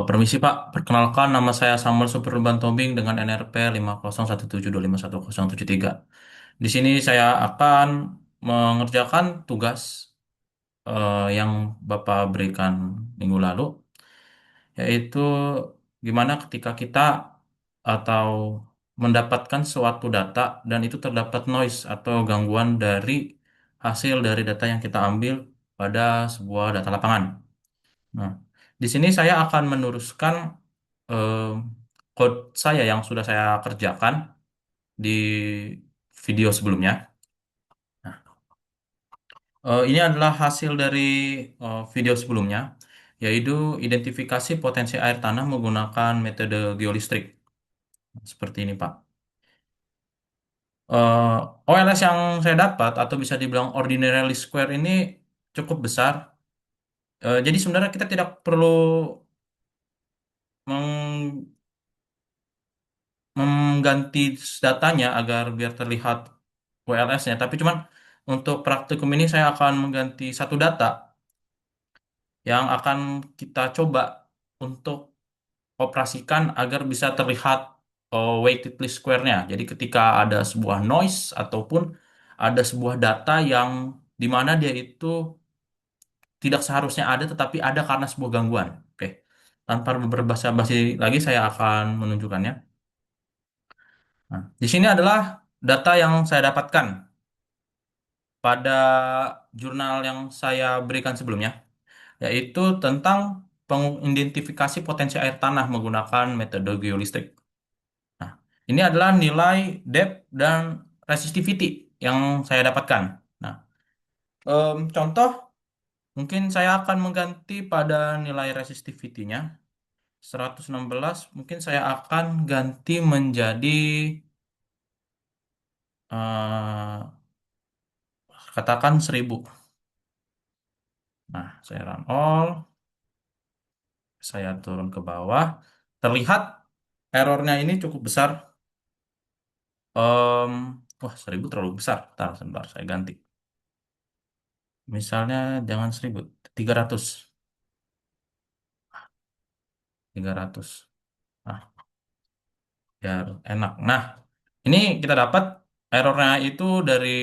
Permisi Pak, perkenalkan nama saya Samuel Superurban Tobing dengan NRP 50172510073. Di sini saya akan mengerjakan tugas yang Bapak berikan minggu lalu, yaitu gimana ketika kita atau mendapatkan suatu data dan itu terdapat noise atau gangguan dari hasil dari data yang kita ambil pada sebuah data lapangan. Nah, di sini saya akan meneruskan eh, code saya yang sudah saya kerjakan di video sebelumnya. Nah, ini adalah hasil dari video sebelumnya, yaitu identifikasi potensi air tanah menggunakan metode geolistrik. Seperti ini, Pak. Eh, OLS yang saya dapat, atau bisa dibilang ordinary least square ini cukup besar. Jadi sebenarnya kita tidak perlu mengganti datanya agar biar terlihat WLS-nya. Tapi cuman untuk praktikum ini saya akan mengganti satu data yang akan kita coba untuk operasikan agar bisa terlihat weighted least square-nya. Jadi ketika ada sebuah noise ataupun ada sebuah data yang di mana dia itu tidak seharusnya ada tetapi ada karena sebuah gangguan. Oke. Tanpa berbahasa basi lagi saya akan menunjukkannya. Nah, di sini adalah data yang saya dapatkan pada jurnal yang saya berikan sebelumnya, yaitu tentang pengidentifikasi potensi air tanah menggunakan metode geolistrik. Nah, ini adalah nilai depth dan resistivity yang saya dapatkan. Nah, contoh mungkin saya akan mengganti pada nilai resistivity-nya 116, mungkin saya akan ganti menjadi eh, katakan 1000. Nah, saya run all. Saya turun ke bawah. Terlihat errornya ini cukup besar. Em, Wah, 1000 terlalu besar. Bentar, sebentar, saya ganti. Misalnya jangan 1000, 300. 300. Nah, biar enak. Nah, ini kita dapat errornya itu dari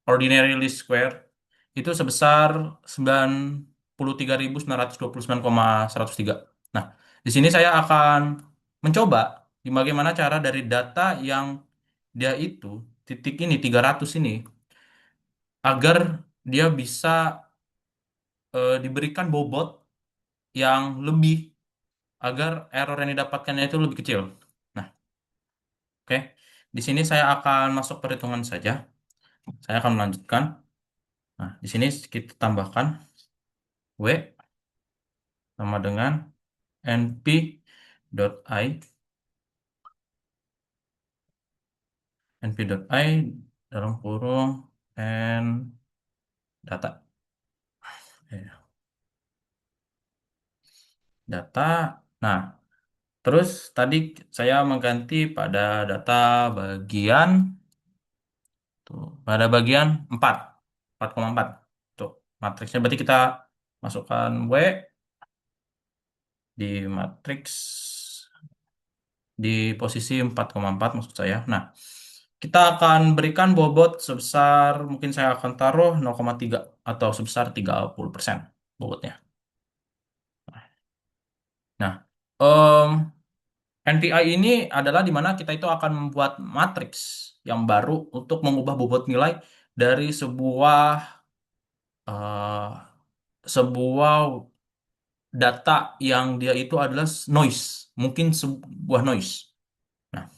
ordinary least square itu sebesar 93.929,103. Nah, di sini saya akan mencoba bagaimana cara dari data yang dia itu titik ini 300 ini agar dia bisa diberikan bobot yang lebih agar error yang didapatkannya itu lebih kecil. Nah, oke. Di sini saya akan masuk perhitungan saja. Saya akan melanjutkan. Nah, di sini kita tambahkan W sama dengan np.i np.i dalam kurung and data. Data. Nah, terus tadi saya mengganti pada data bagian tuh, pada bagian 4,4. Tuh, matriksnya berarti kita masukkan W di matriks di posisi 4,4 maksud saya. Nah, kita akan berikan bobot sebesar mungkin saya akan taruh 0,3 atau sebesar 30% bobotnya. Nah, NPI ini adalah di mana kita itu akan membuat matriks yang baru untuk mengubah bobot nilai dari eh, sebuah data yang dia itu adalah noise, mungkin sebuah noise. Nah,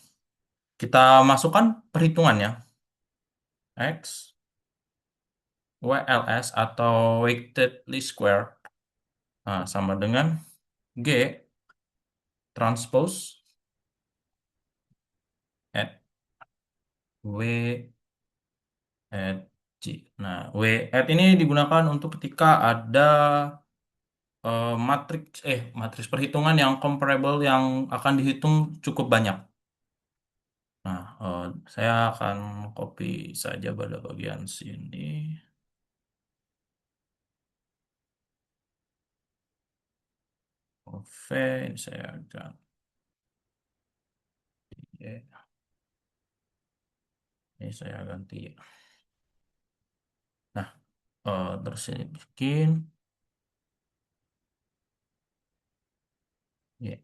kita masukkan perhitungannya X WLS atau weighted least square, nah, sama dengan G transpose at W at G. Nah, W at ini digunakan untuk ketika ada matriks perhitungan yang comparable yang akan dihitung cukup banyak. Nah, saya akan copy saja pada bagian sini. V ini saya ganti, ini saya ganti. Nah, terus ini bikin, ya.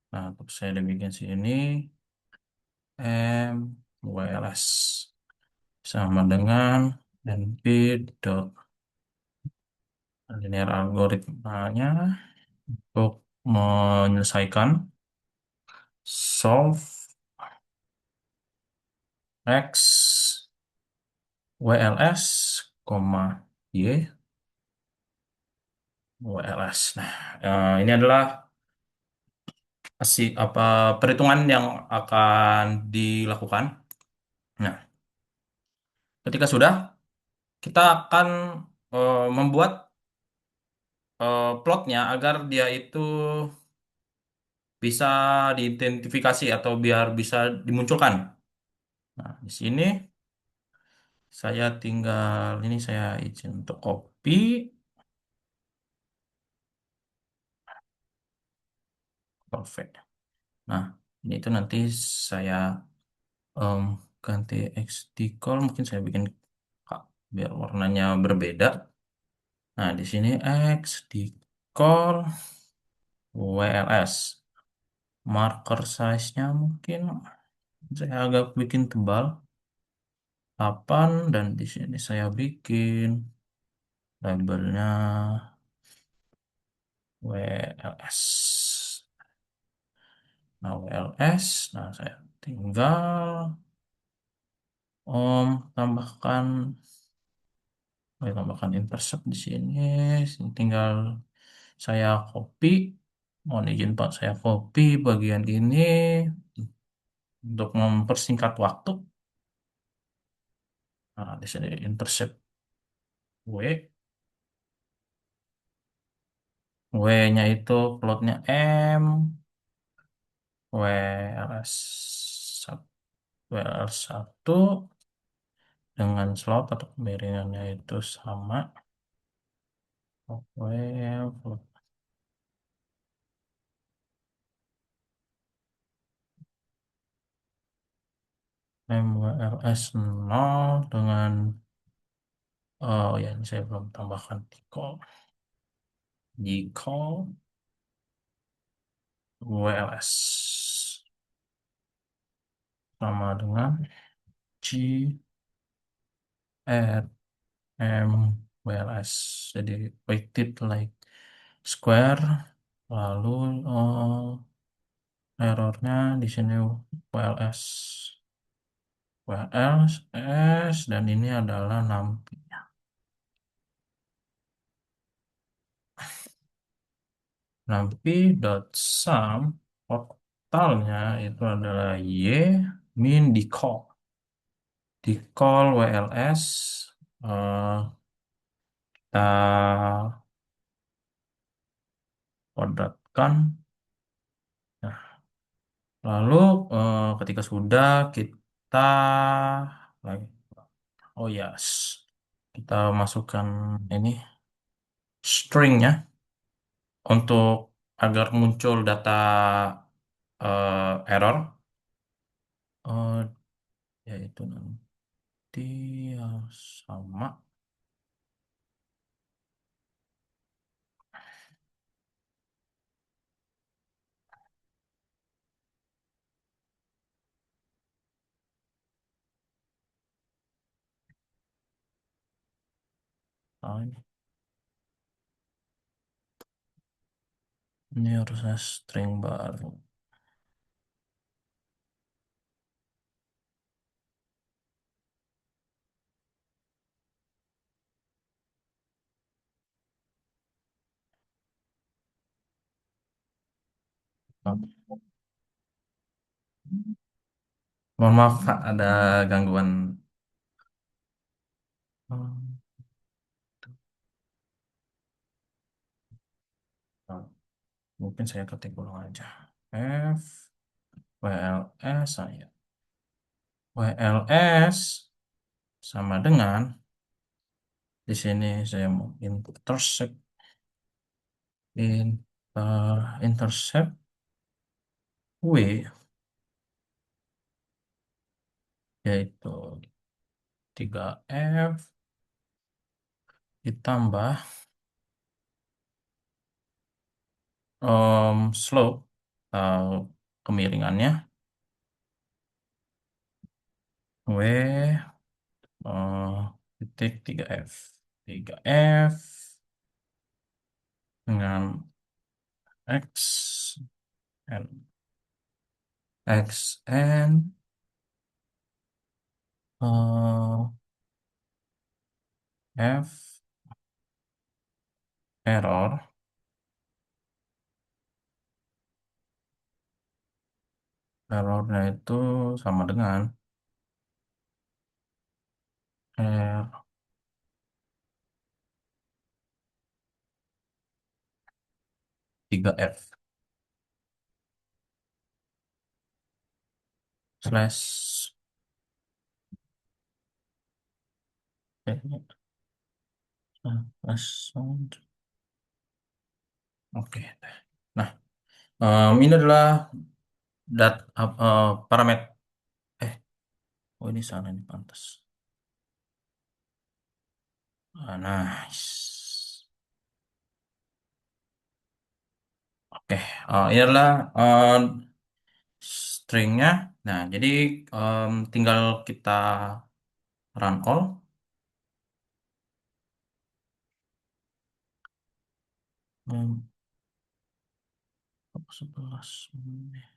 Nah, terus saya udah bikin sini MWLS sama dengan np dot linear algoritmanya untuk menyelesaikan solve x WLS, Y, WLS. Nah, ini adalah apa perhitungan yang akan dilakukan. Nah, ketika sudah, kita akan membuat plotnya agar dia itu bisa diidentifikasi atau biar bisa dimunculkan. Nah, di sini saya tinggal ini saya izin untuk copy, perfect. Nah, ini itu nanti saya em, ganti XD call, mungkin saya bikin biar warnanya berbeda. Nah, di sini XD call WLS. Marker size-nya mungkin saya agak bikin tebal 8 dan di sini saya bikin labelnya WLS. Nah, WLS. Nah, saya tinggal tambahkan tambahkan intercept di sini. Tinggal saya copy. Mohon izin Pak, saya copy bagian ini untuk mempersingkat waktu. Nah, di sini intercept W. W-nya itu plotnya M, WLS, WLS 1 dengan slot atau kemiringannya itu sama. W, plot MWLS 0 dengan, oh ya ini saya belum tambahkan decol. Decol WLS sama dengan G at M WLS. Jadi weighted like square. Lalu errornya di sini WLS. WLS dan ini adalah NumPy. NumPy.sum totalnya itu adalah Y min di call WLS, eh, kita kodratkan. Nah, lalu ketika sudah kita lagi, oh yes, kita masukkan ini stringnya untuk agar muncul data error, eh, yaitu nanti sama. Oh, ini harusnya string baru. Mohon maaf Pak, ada gangguan. Hmm, oh, mungkin saya ketik ulang aja. F WLS saya WLS sama dengan, di sini saya mau intersect in intercept W yaitu 3F ditambah slope kemiringannya W titik 3F 3F dengan X N X N eh, F error errornya itu sama dengan R 3F slash slash oke. Nah, ini adalah parameter. Eh, oh ini salah ini pantas. Nice. Oke, ini adalah stringnya. Nah, jadi tinggal kita run all. Um, 11 menit.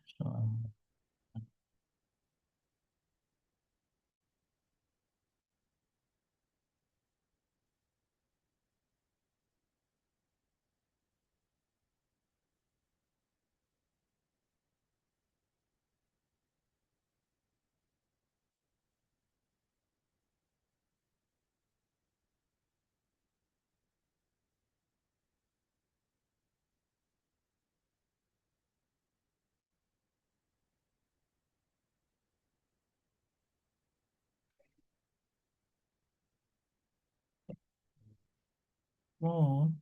Oh,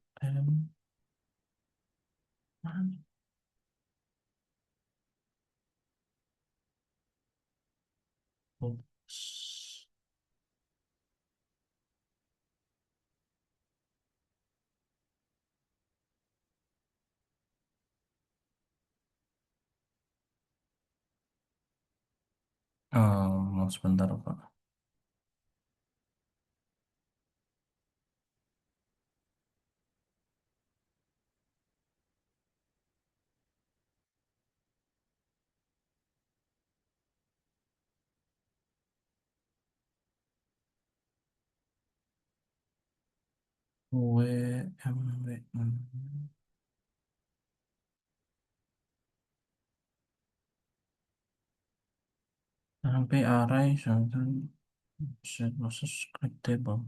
sebentar, Pak. WMW. Sampai array something set versus script table.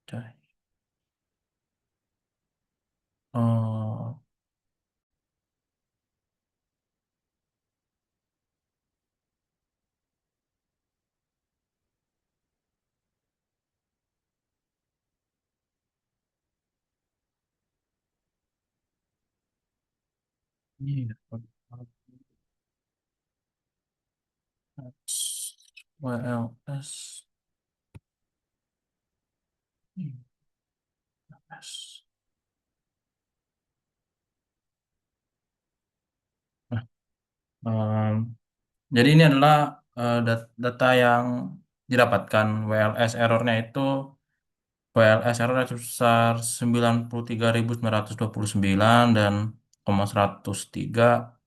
Okay. Oh, iya. WLS. Yes. Nah, em, jadi ini adalah data yang didapatkan WLS errornya itu WLS error sebesar 93.929 dan 103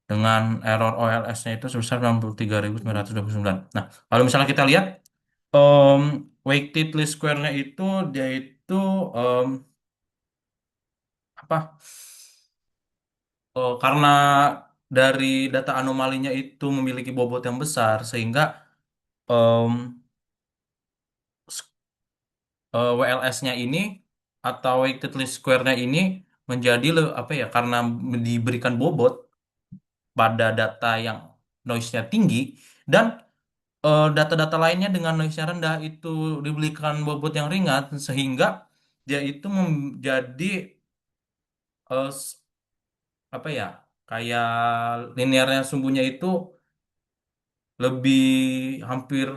dengan error OLS-nya itu sebesar 93.929. Nah, kalau misalnya kita lihat em, weighted least square-nya itu dia itu em, apa? Karena dari data anomalinya itu memiliki bobot yang besar sehingga em, WLS-nya ini atau weighted least square-nya ini menjadi apa ya karena diberikan bobot pada data yang noise-nya tinggi dan data-data lainnya dengan noise-nya rendah itu diberikan bobot yang ringan sehingga dia itu menjadi eh, s- apa ya, kayak linearnya sumbunya itu lebih hampir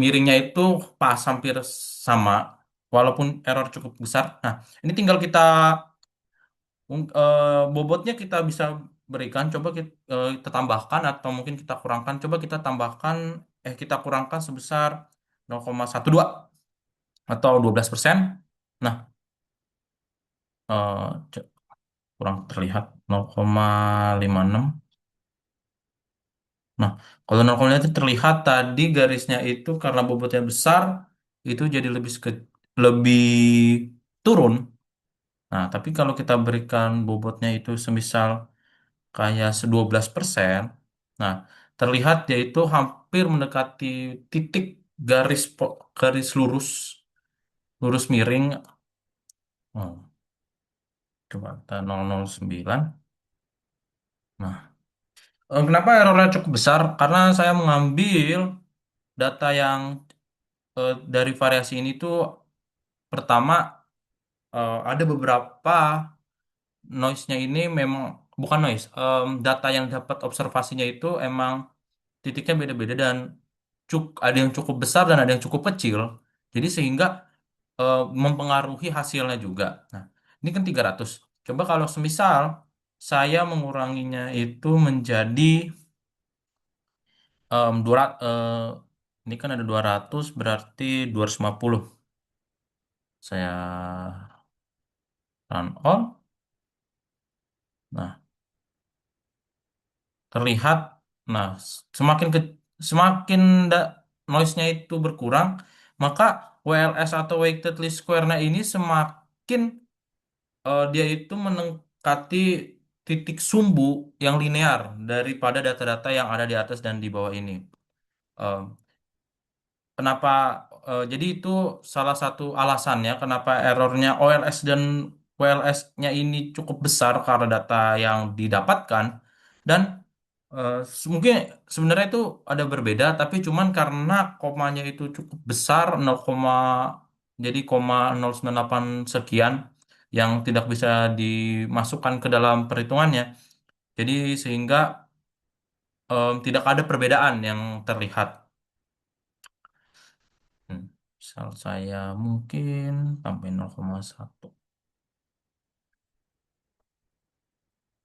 miringnya itu pas hampir sama walaupun error cukup besar. Nah, ini tinggal bobotnya kita bisa berikan, coba kita tambahkan atau mungkin kita kurangkan. Coba kita tambahkan, kita kurangkan sebesar 0,12 atau 12%. Nah, eh, kurang terlihat 0,56. Nah, kalau 0,5 itu terlihat tadi garisnya itu karena bobotnya besar, itu jadi lebih turun. Nah, tapi kalau kita berikan bobotnya itu semisal kayak 12%, nah, terlihat yaitu hampir mendekati titik garis lurus, lurus miring. Oh, coba kita 009. Nah, kenapa errornya cukup besar? Karena saya mengambil data yang dari variasi ini tuh pertama, ada beberapa noise-nya ini memang bukan noise, data yang dapat observasinya itu emang titiknya beda-beda dan ada yang cukup besar dan ada yang cukup kecil. Jadi sehingga mempengaruhi hasilnya juga. Nah, ini kan 300. Coba kalau semisal saya menguranginya itu menjadi 200, ini kan ada 200 berarti 250. Saya run on. Nah, terlihat, nah, semakin noise-nya itu berkurang, maka WLS atau weighted least square-nya ini semakin dia itu mendekati titik sumbu yang linear daripada data-data yang ada di atas dan di bawah ini. Eh, Kenapa? Jadi itu salah satu alasannya kenapa errornya OLS dan WLS-nya ini cukup besar karena data yang didapatkan dan mungkin sebenarnya itu ada berbeda tapi cuman karena komanya itu cukup besar 0, jadi 0,098 sekian yang tidak bisa dimasukkan ke dalam perhitungannya. Jadi sehingga tidak ada perbedaan yang terlihat. Misal saya mungkin sampai 0,1,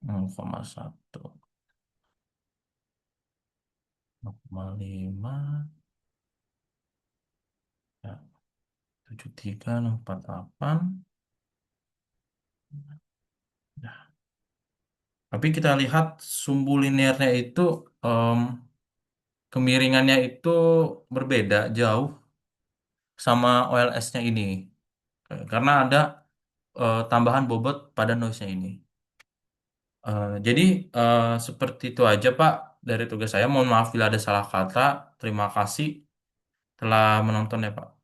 0,1, 0,5, ya, 73, 48. Ya. Tapi kita lihat sumbu linearnya itu em, kemiringannya itu berbeda jauh sama OLS-nya ini. Karena ada tambahan bobot pada noise-nya ini. Jadi seperti itu aja Pak dari tugas saya. Mohon maaf bila ada salah kata. Terima kasih telah menonton ya Pak.